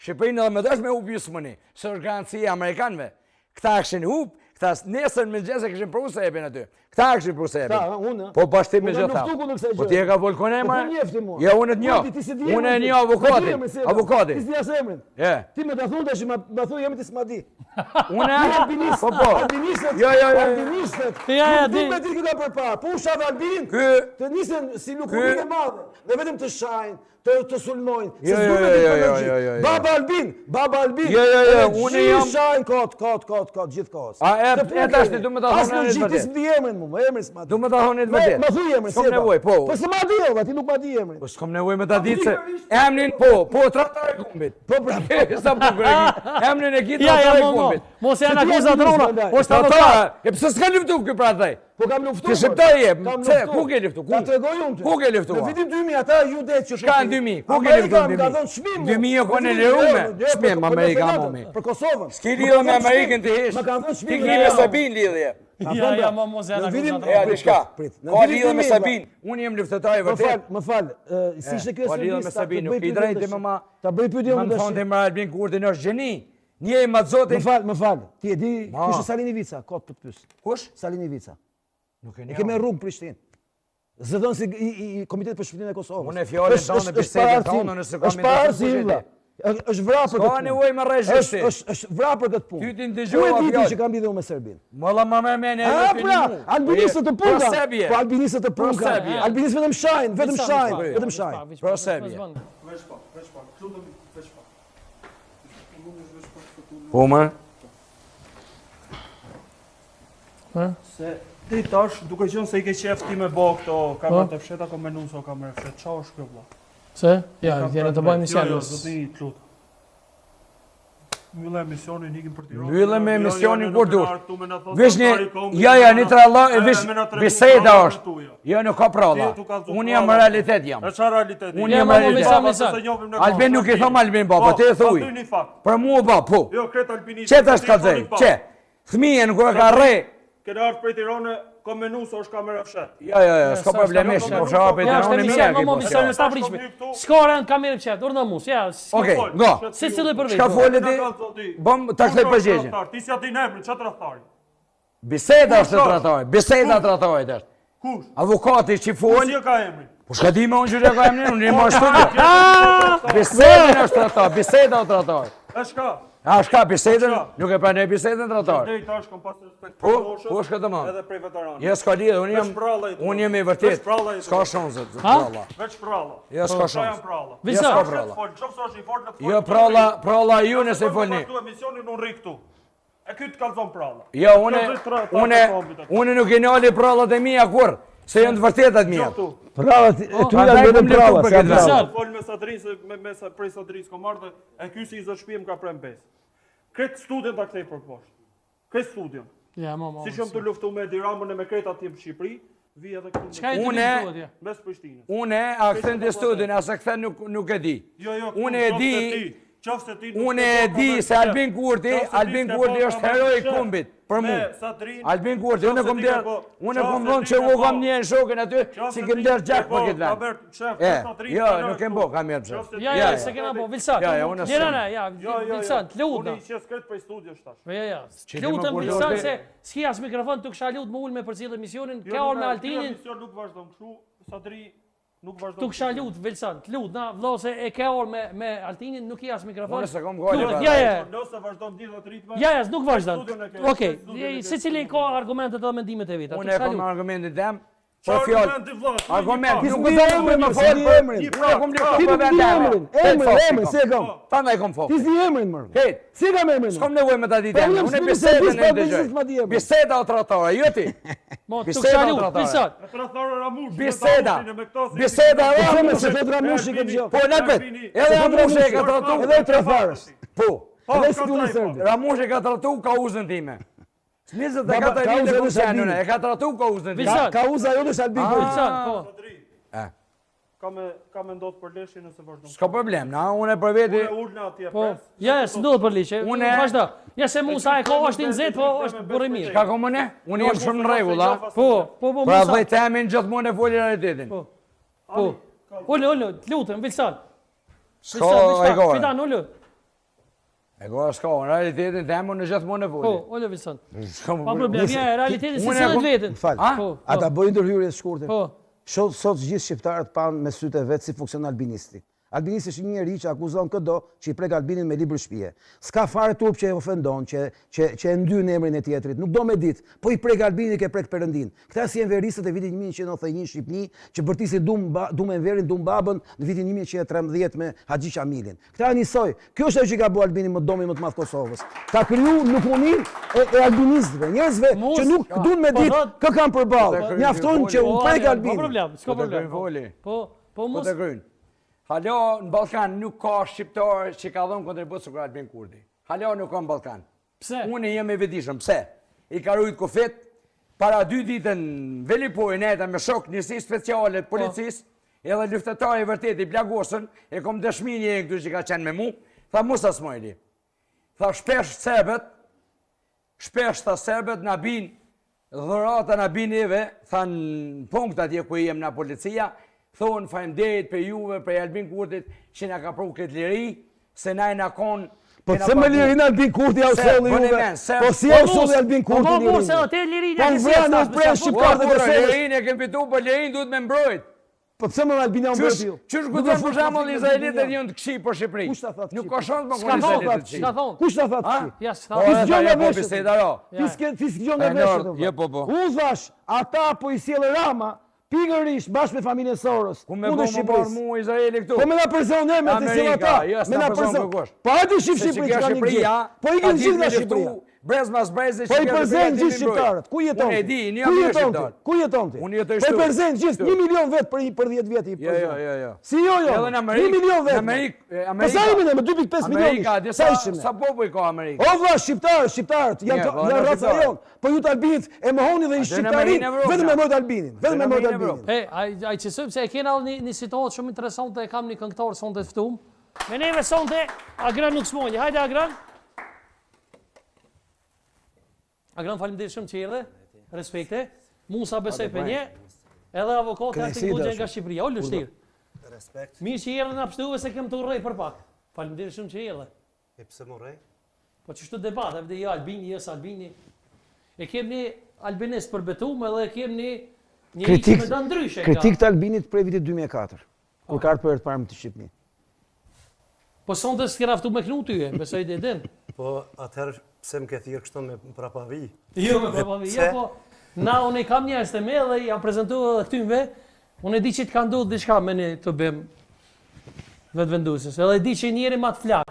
Shqipërinë edhe me dash me hup Jusmani, së është garancia Amerikanëve. Këta këshin hup, këta nesër me gjese këshin pru se ebin aty. Këta këshin pru se ebin. Po bashkëtim me gjitha. Po ti e ka volkone e marë? Ja, unë e të njoh. Unë e njoh avokati. Ti s'di as emrin. Ti me të thunë të shi me thunë jemi ti s'ma di. Unë e albinist. Po. Albinistët. Di. Me ti këta përpara. Po u shatë albin. Të nisen si lukurin e madhe. Dhe vetëm të shajnë. Të sulmojnë. Baba Albin. Unë jam shajnë kot gjithë kohës. E tash ti du me ta thonë Asë në gjithis në di emrin mu, emrin s'ma di. Du me ta thonë të vërtet. Ma thuj emrin, s'kom nevoj, po. Po s'ma di ova, ti nuk ma di emrin. Po s'kom nevoj me ta ditë se emrin po tratar e kumbit. Po pra. Sa bukur e ki. Emrin e ki tratar e kumbit. Mos janë akuzat rona. është avokat. E pse s'ka luftu kë pra thaj? Po kam luftu. Ti shqiptar je. Ku ke luftu? Ta tregoj unë ty. Ku ke luftu? Në vitin 2000 ata ju det që Shka në 2000? Ku ke luftu në 2000? 2000 jo kone lerume. Shmim, Amerika momi. Për Kosovën. S'ki lidhë me Amerikën të hish. Ma kanë thënë Ti shmim. ki me Sabin lidhje. Ja, mos janë akuzat rona. Ja, di shka. Ka lidhë me Sabin. Unë jem luftëtar i vërtet. Më fal, si ishte kjo Ka lidhë me Sabin. Nuk i drejtë me ma. Ta bëj pyetje Më unë thonë të Emre Albin Kurti është gjeni. Një e ma zotin. Më fal. Ti e di kush është Salini Vica? Kot të pyes. Kush? Salini Vica. Nuk e E kemë rrugë Prishtinë. Zëdhon si i Komiteti për Shpëtimin e Kosovës. Unë e fjallën tonë, bisedën tonë, nëse kam është parë si është vrapë për këtë punë. Ka nevoj me rejshti. Është vrapë për këtë punë. Ty ti Ku ndëgjova e diti fjallë. që kam lidhur me Serbin? Mëlla më mërmene e A, pra, albinistët të punka. Pro Serbje. Po albinistët të punka. Serbje. Albinistët vetëm shajnë, vetëm shajnë. Pro Serbje. Veç pak. Lutem, veç pak. Po më? Se ti tash, duke qenë se i ke qef ti me bo këto kamerat e fsheta, kom menu se o kamerë fshet, qa është kjo vlla? Se? Ja, vjene të bëjmë misionin. Jo, zoti i tlut. Mbyllë emisionin, ikim për Tiranë. Mbyllë me emisionin kur dush. Vesh një, një tralla, vesh biseda është. Jo, nuk ka pralla. Unë jam realitet jam. E qa realitet? Unë jam realitet. Albin nuk i thom Albin baba, ti e thuj. Për mua ba, po. Jo, kret albinistë. Që ta shkallzej, që? Thmijen kur e ka re. Kene ardhë prej Tirane, kom menu se është kamera fshet. Jo, s'ka problemesh, po shava prej Ja, është Tiranën emision, mirë. më emision në stavrishme. Skora në kamerë fshet, urna mus, ja. Okej, go. Se cilë për Çka vetë. folë ti? Bëm ta kthej përgjigjen. Ti si atin emrin, ç'a tradhtari? Biseda është tradhtare, biseda tradhtare është. Kush? Avokati që Kush fol, e ka emrin? po s'ka di më unë që ka emrin, unë jam ashtu. Biseda është tradhtare, biseda është tradhtare. E shka? A shka bisedën? Nuk e pranoj bisedën tradhtare. Deri tash kam pas respekt Po, po është këtë më. edhe prej veteranëve. Jo s'ka lidhje, unë jam i vërtet. S'ka shanse të pralla. Veç pralla. Jo s'ka Sa janë shanse. pralla? Visa. s'ka pralla. Fol, çfarë është i fort në fol. Jo pralla ju nëse folni. Tu emisionin unë rri këtu. E ky të kallzon pralla. Jo, unë nuk e nali prallat e mia kur, se janë të vërtetat mia. Prallat e ty janë vetëm pralla, se janë pralla. Fol me Sadrin se me prej Sadris kom ardhe, e ky si i zot shtëpi më ka prem besë. Këtë studion ta kthej për poshtë. Këtë studion. Ja, Si shumë të luftu me Diramën e me Kreta atje në Shqipëri, vi edhe këtu. Çka e di? Mes Prishtinës. Unë a kthen të studion, as e kthen nuk e di. Jo, Unë e di. Qofse ti. Unë e di se Albin Kurti është heroi i kumbit për mua. Albin Kurti, unë kom dhënë që u kam një shokën aty, si kem der gjak për këtë vend. Jo, nuk kem bo, kam mirë pse. Ja, se kena bo, Vilsat. unë Ja, Vilsat, lutem. Unë qes kret për studio shtash. Ja. Lutem Vilsat se s'ki as mikrofon tu kisha lut më ul me përcjell emisionin, ka orë me Altinin. Emision nuk vazhdon kështu, Sadri nuk vazhdon. Tu kisha lut Vilsat, na vëlla se e ka orë me Altinin, nuk i as mikrofon. Unë se kam gojë. Ja. Nëse vazhdon gjithë ritme. Ja, nuk vazhdon. Okej, secili ka argumentet dhe mendimet e veta. Unë e kam argumentin tim. Po Çfarë fjalë. argumenti vëlla? Argument, nuk di më thon emrin, më si fol di për emrin. Unë kom lëkë Ti për nuk di emrin. Emrin, se e kam. Prandaj kom fok. Ti s'di emrin më. Kejt, Si kam emrin? s'kom nevojë me ta ditë. Po, unë Unë s'di bisedën se e bisedën s'ma di dëgjoj. emrin. Biseda o tradhtare, jo ti. Mo, tu Biseda kisha lut tradhtare. Vilsat. Tradhtare Ramushi. Biseda. Po Biseda them se thot Ramushi këtë gjë. Po lëpet. Edhe Ramushi e ka tratu. Edhe tradhtarës. Po. Edhe studion serbi. Ramushi ka tratu kauzën time. 24 vite ku janë unë, e ka tratu kauzën time. Vilsat. Kauza jote është Albin Kurti. Vilsat, po. Ka me ndot për leshin nëse vazhdon. S'ka problem, na unë për veti. Unë ulna atje Po. pres. Ja, s'ndodh për liçe. Unë- Vazhdo. Ja se Musa e ka është i nxehtë, po është burrimi. Ka komunë? Unë jam shumë në rregull, a? Po, Pra Musa. vllai temin gjithmonë e foli realitetin. Po. Ulu, lutem, Vilsat. S'ka e gore. Fidan, ulu. E ko s'ka, në realitetin temë në gjithmonë e voli. Po, Ole Wilson. Pa problem, realitetin si së në vetën. Falë, ata bëjnë ndërhyrje shkurte. Po. Sot gjithë shqiptarët panë me sytë e vetë si funksion albinisti. Albinisti është një njeri që akuzon këdo që i prek Albinin me libër shpije. S'ka fare turp që e ofendon, që e ndyn emrin e tjetrit. Nuk do me dit, po i prek Albinin ke prek Perëndin. Këta si enveristët e vitin 1991 Shqipni, që bërtisi dum enverin, dum babën në vitin 1913 me Haxhi Qamilin. Këta njësoj, kjo është ajo që ka bu Albinin më domi më të madh Kosovës. Ka kriju nukunin e albinistëve, njerëzve që nuk duan me dit kë kanë përballë. Mjafton që u prek Albinin. S'ka problem. Po mos. Halo në Ballkan nuk ka shqiptar që ka dhënë kontribut së Albin Kurdi. Halo nuk ka në Ballkan. Pse? Unë jem e vetishëm. Pse? I ka rujt kufit, para 2 ditën velipoj neta me shok njësi speciale të policisë, edhe luftetari vërtet i plagosën, e kom dëshmi një këtu që ka qenë me mu, tha Musa Smojli. Tha shpesh serbet na bin, dhurata na bin eve, tha në punkt atje ku jem na policia, thonë faleminderit për juve, për Albin Kurtit, që na ka pru këtë liri, se na e na konë... Po të se me lirin Albin Kurti ja usolli juve, po si ja usolli Albin Kurti lirin. Po se atë lirin e nësi e stashme. Po shqiptarët e Kosovës. Lirin e kem pitu, po lirin duhet me mbrojt. Po të se me Albin ja mbrojt ju. Qysh gudon për shembull izraelitët janë të këqij për Shqipëri. Nuk ka shans me konë izraelitët të këqij. Kush ta tha këqij? Ja, s'ka. Fisgjon e veshët. Ata po i sjellë Rama, pikërisht bashkë me familjen Soros. Ku me bombardar mu Izraeli këtu? Po me na përzon ne me të sjellë ata. Me na përzon. Po hajde shif Shqipëri çka një gjë. Po i gjithë nga Shqipëria. Brezmas breze që ka përzon gjithë shqiptarët. Ku jeton? Unë e di, një shqiptar. Ku jeton ti? Unë jetoj shtu. Po përzon gjithë 1 milion vet për 10 vjet i përzon. Jo. Si jo. Edhe në Amerikë. 1 milion vet. Amerikë. Po sa jemi ne me 2.5 milionë? Sa popull ka Amerikë? O vlla shqiptarët janë raca jon. Po ju të Albinit e mohoni dhe i shqiptarin vetëm me mbrojt Albinin. Vetëm me mbrojt Albinin. Ai çesoj se e kena një situatë shumë interesante, e kam një këngëtar sonte ftuam. Me neve sonte Agran nuk smonje. Hajde Agran. Agran faleminderit shumë që erdhe. Respekte. Musa besoj për një. Edhe avokati aty gjë nga Shqipëria. O lështir. Respekt. Mirë që erdhe na pështuve se kem të urrej për pak. Faleminderit shumë që erdhe. E pse më urrej? Po çështu debat, edhe ja Albini, jes Albini. E kemi albinist për betuam edhe kemi një që më dhan ndryshe. Kritik të Albinit prej vitit 2004. Kur ka ardhur për herë të parë në Shqipëri. Po sonte s'kera ftu me knu ty, besoj të din. Po atëherë pse më ke thirr kështu me prapavi? Jo me prapavi, jo po. Na unë kam njerëz të me dhe jam prezantuar edhe këtynve. Unë e di që të ka ndodhur diçka me ne të bëm vetvendosës. Edhe e di që njëri ma të flak.